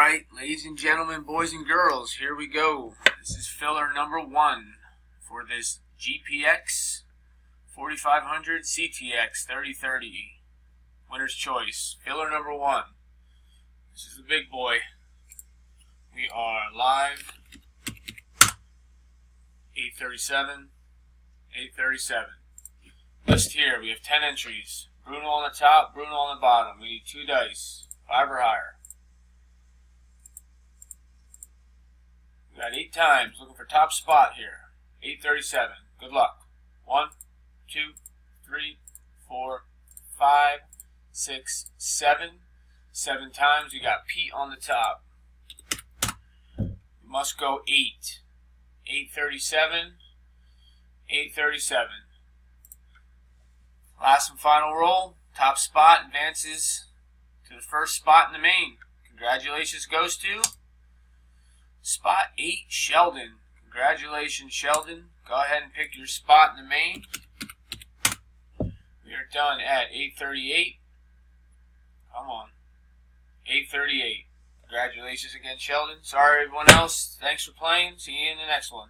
Alright, ladies and gentlemen, boys and girls, here we go. This is filler number 1 for this GPX 4500 CTX 3030 Winner's Choice. Filler number 1. This is the big boy. We are live. 837. 837. List here. We have 10 entries. Bruno on the top, Bruno on the bottom. We need 2 dice. 5 or higher. We got 8 times. Looking for top spot here. 837. Good luck. 1, 2, 3, 4, 5, 6, 7. 7 times. We got Pete on the top. We must go 8. 837. 837. Last and final roll. Top spot advances to the first spot in the main. Congratulations goes to Spot 8, Sheldon. Congratulations, Sheldon. Go ahead and pick your spot in the main. We are done at 8:38. Come on. 8:38. Congratulations again, Sheldon. Sorry, everyone else. Thanks for playing. See you in the next one.